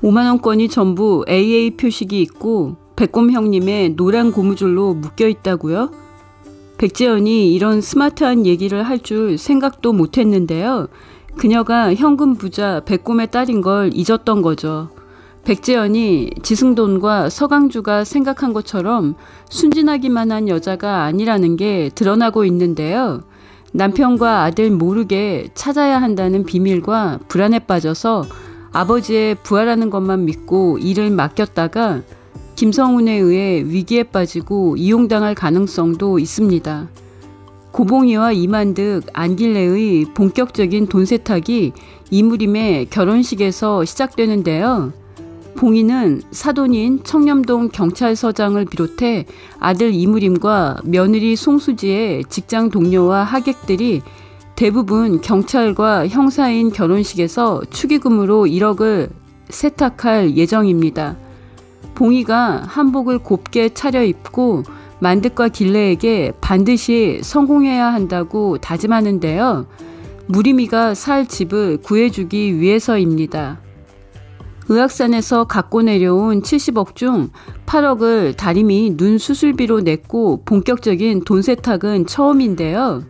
5만원권이 전부 AA 표식이 있고 백곰 형님의 노란 고무줄로 묶여 있다고요? 백지연이 이런 스마트한 얘기를 할 줄 생각도 못했는데요. 그녀가 현금 부자 백곰의 딸인 걸 잊었던 거죠. 백지연이 지승돈과 서강주가 생각한 것처럼 순진하기만 한 여자가 아니라는 게 드러나고 있는데요. 남편과 아들 모르게 찾아야 한다는 비밀과 불안에 빠져서 아버지의 부하라는 것만 믿고 일을 맡겼다가 김성훈에 의해 위기에 빠지고 이용당할 가능성도 있습니다. 고봉이와 이만득, 안길래의 본격적인 돈 세탁이 이무림의 결혼식에서 시작되는데요. 봉이는 사돈인 청렴동 경찰서장을 비롯해 아들 이무림과 며느리 송수지의 직장 동료와 하객들이 대부분 경찰과 형사인 결혼식에서 축의금으로 1억을 세탁할 예정입니다. 봉이가 한복을 곱게 차려입고 만득과 길래에게 반드시 성공해야 한다고 다짐하는데요. 무림이가 살 집을 구해주기 위해서입니다. 의악산에서 갖고 내려온 70억 중 8억을 다리미 눈 수술비로 냈고 본격적인 돈 세탁은 처음인데요.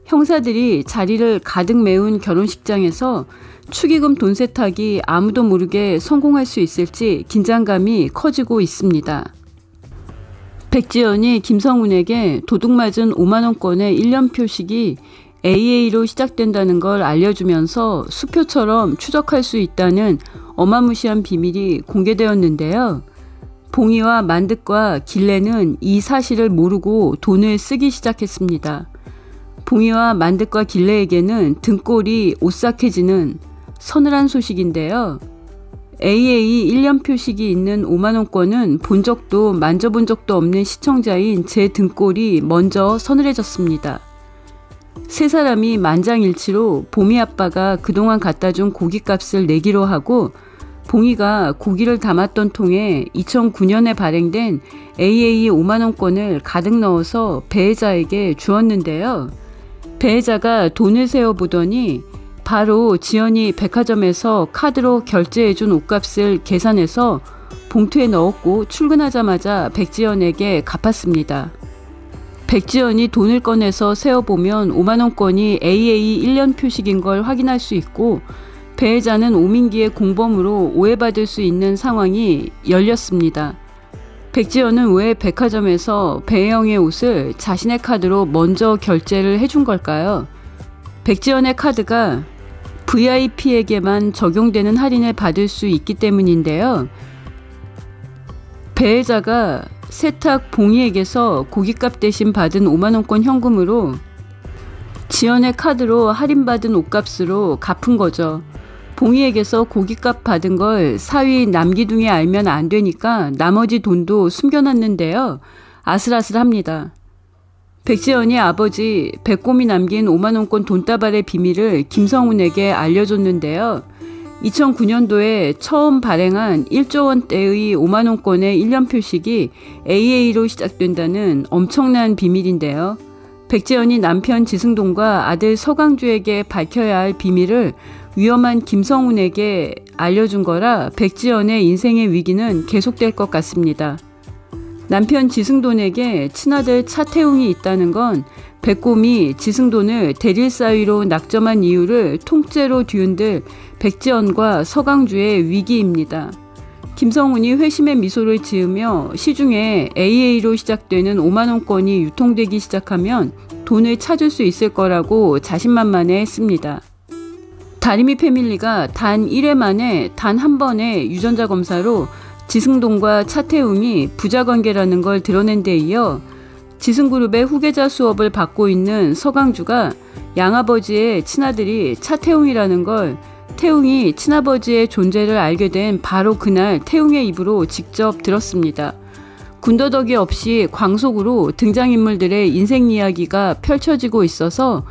형사들이 자리를 가득 메운 결혼식장에서 축의금 돈 세탁이 아무도 모르게 성공할 수 있을지 긴장감이 커지고 있습니다. 백지연이 김성훈에게 도둑맞은 5만원권의 1년 표식이 AA로 시작된다는 걸 알려주면서 수표처럼 추적할 수 있다는 어마무시한 비밀이 공개되었는데요. 봉이와 만득과 길래는 이 사실을 모르고 돈을 쓰기 시작했습니다. 봉이와 만득과 길래에게는 등골이 오싹해지는 서늘한 소식인데요. AA 1년 표식이 있는 5만원권은 본 적도 만져본 적도 없는 시청자인 제 등골이 먼저 서늘해졌습니다. 세 사람이 만장일치로 봄이 아빠가 그동안 갖다 준 고깃값을 내기로 하고 봉이가 고기를 담았던 통에 2009년에 발행된 AA 5만원권을 가득 넣어서 배혜자에게 주었는데요. 배혜자가 돈을 세어보더니 바로 지연이 백화점에서 카드로 결제해준 옷값을 계산해서 봉투에 넣었고 출근하자마자 백지연에게 갚았습니다. 백지연이 돈을 꺼내서 세어보면 5만원권이 AA 1년 표식인 걸 확인할 수 있고 배혜자는 오민기의 공범으로 오해받을 수 있는 상황이 열렸습니다. 백지연은 왜 백화점에서 배혜영의 옷을 자신의 카드로 먼저 결제를 해준 걸까요? 백지연의 카드가 VIP에게만 적용되는 할인을 받을 수 있기 때문인데요. 배혜자가 세탁 봉이에게서 고깃값 대신 받은 5만원권 현금으로 지연의 카드로 할인받은 옷값으로 갚은 거죠. 봉이에게서 고깃값 받은 걸 사위 남기둥이 알면 안 되니까 나머지 돈도 숨겨놨는데요. 아슬아슬합니다. 백지연이 아버지 백곰이 남긴 5만원권 돈다발의 비밀을 김성훈에게 알려줬는데요. 2009년도에 처음 발행한 1조 원대의 5만원권의 1년 표식이 AA로 시작된다는 엄청난 비밀인데요. 백지연이 남편 지승돈과 아들 서강주에게 밝혀야 할 비밀을 위험한 김성훈에게 알려준 거라 백지연의 인생의 위기는 계속될 것 같습니다. 남편 지승돈에게 친아들 차태웅이 있다는 건 백곰이 지승돈을 대릴사위로 낙점한 이유를 통째로 뒤흔들 백지연과 서강주의 위기입니다. 김성훈이 회심의 미소를 지으며 시중에 AA로 시작되는 5만원권이 유통되기 시작하면 돈을 찾을 수 있을 거라고 자신만만해 했습니다. 다리미 패밀리가 단 1회 만에 단 한 번의 유전자 검사로 지승돈과 차태웅이 부자관계라는 걸 드러낸 데 이어 지승그룹의 후계자 수업을 받고 있는 서강주가 양아버지의 친아들이 차태웅이라는 걸 태웅이 친아버지의 존재를 알게 된 바로 그날 태웅의 입으로 직접 들었습니다. 군더더기 없이 광속으로 등장인물들의 인생 이야기가 펼쳐지고 있어서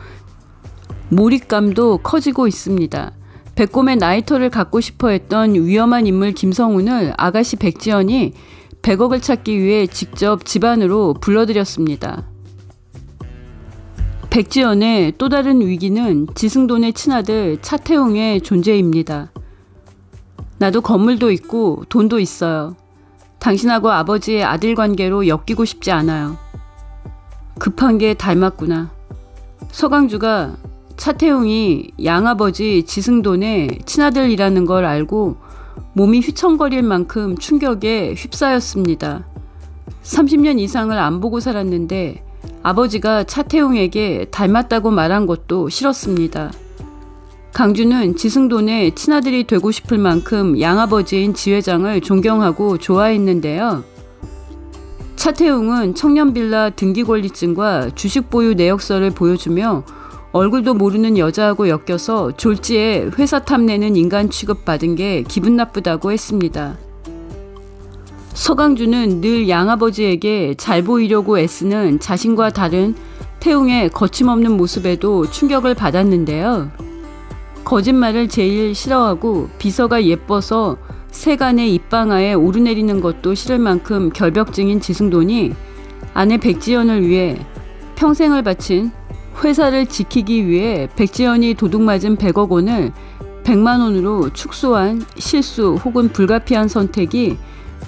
몰입감도 커지고 있습니다. 백곰의 나이터를 갖고 싶어 했던 위험한 인물 김성훈을 아가씨 백지연이 100억을 찾기 위해 직접 집안으로 불러들였습니다. 백지연의 또 다른 위기는 지승돈의 친아들 차태웅의 존재입니다. 나도 건물도 있고 돈도 있어요. 당신하고 아버지의 아들 관계로 엮이고 싶지 않아요. 급한 게 닮았구나. 서강주가 차태웅이 양아버지 지승돈의 친아들이라는 걸 알고 몸이 휘청거릴 만큼 충격에 휩싸였습니다. 30년 이상을 안 보고 살았는데 아버지가 차태웅에게 닮았다고 말한 것도 싫었습니다. 강주는 지승돈의 친아들이 되고 싶을 만큼 양아버지인 지 회장을 존경하고 좋아했는데요. 차태웅은 청년빌라 등기권리증과 주식 보유 내역서를 보여주며 얼굴도 모르는 여자하고 엮여서 졸지에 회사 탐내는 인간 취급받은 게 기분 나쁘다고 했습니다. 서강주는 늘 양아버지에게 잘 보이려고 애쓰는 자신과 다른 태웅의 거침없는 모습에도 충격을 받았는데요. 거짓말을 제일 싫어하고 비서가 예뻐서 세간의 입방아에 오르내리는 것도 싫을 만큼 결벽증인 지승돈이 아내 백지연을 위해 평생을 바친 회사를 지키기 위해 백지연이 도둑맞은 100억 원을 100만 원으로 축소한 실수 혹은 불가피한 선택이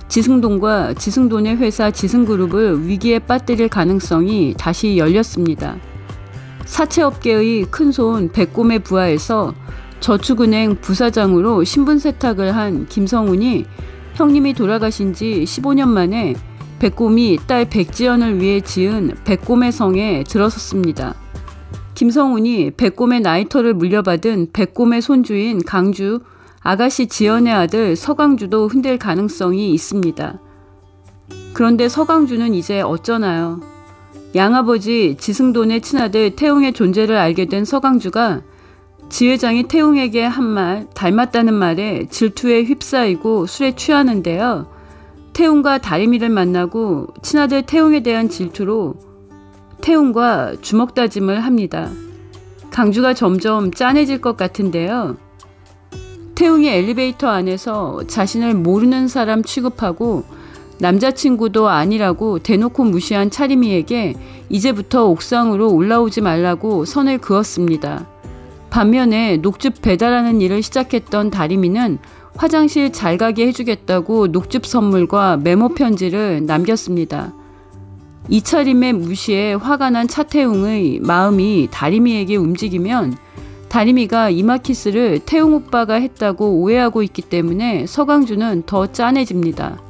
지승돈과 지승돈의 회사 지승그룹을 위기에 빠뜨릴 가능성이 다시 열렸습니다. 사채업계의 큰손 백곰의 부하에서 저축은행 부사장으로 신분 세탁을 한 김성훈이 형님이 돌아가신 지 15년 만에 백곰이 딸 백지연을 위해 지은 백곰의 성에 들어섰습니다. 김성훈이 백곰의 나이터를 물려받은 백곰의 손주인 강주 아가씨 지연의 아들 서강주도 흔들 가능성이 있습니다. 그런데 서강주는 이제 어쩌나요? 양아버지 지승돈의 친아들 태웅의 존재를 알게 된 서강주가 지 회장이 태웅에게 한 말, 닮았다는 말에 질투에 휩싸이고 술에 취하는데요. 태웅과 다리미를 만나고 친아들 태웅에 대한 질투로 태웅과 주먹다짐을 합니다. 강주가 점점 짠해질 것 같은데요. 태웅이 엘리베이터 안에서 자신을 모르는 사람 취급하고 남자친구도 아니라고 대놓고 무시한 차림이에게 이제부터 옥상으로 올라오지 말라고 선을 그었습니다. 반면에 녹즙 배달하는 일을 시작했던 다리미는 화장실 잘 가게 해주겠다고 녹즙 선물과 메모 편지를 남겼습니다. 이 차림의 무시에 화가 난 차태웅의 마음이 다리미에게 움직이면 다리미가 이마키스를 태웅 오빠가 했다고 오해하고 있기 때문에 서강주는 더 짠해집니다.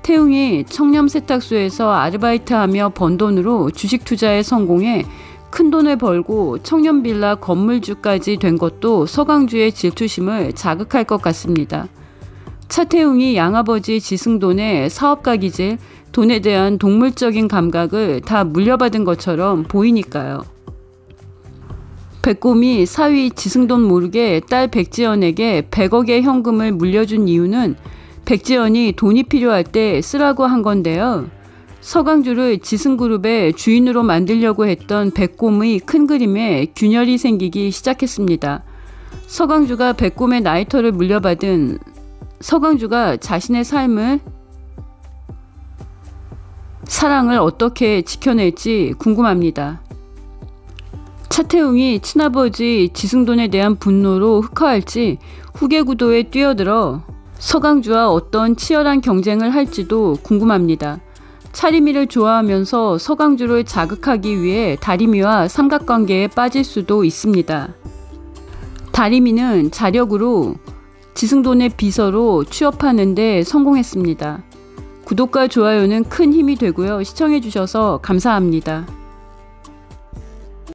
태웅이 청렴 세탁소에서 아르바이트하며 번 돈으로 주식 투자에 성공해 큰돈을 벌고 청년빌라 건물주까지 된 것도 서강주의 질투심을 자극할 것 같습니다. 차태웅이 양아버지 지승돈의 사업가 기질, 돈에 대한 동물적인 감각을 다 물려받은 것처럼 보이니까요. 백곰이 사위 지승돈 모르게 딸 백지연에게 100억의 현금을 물려준 이유는 백지연이 돈이 필요할 때 쓰라고 한 건데요. 서강주를 지승그룹의 주인으로 만들려고 했던 백곰의 큰 그림에 균열이 생기기 시작했습니다. 서강주가 백곰의 나이터를 물려받은 서강주가 자신의 삶을 사랑을 어떻게 지켜낼지 궁금합니다. 차태웅이 친아버지 지승돈에 대한 분노로 흑화할지 후계 구도에 뛰어들어 서강주와 어떤 치열한 경쟁을 할지도 궁금합니다. 차리미를 좋아하면서 서강주를 자극하기 위해 다리미와 삼각관계에 빠질 수도 있습니다. 다리미는 자력으로 지승돈의 비서로 취업하는 데 성공했습니다. 구독과 좋아요는 큰 힘이 되고요. 시청해주셔서 감사합니다.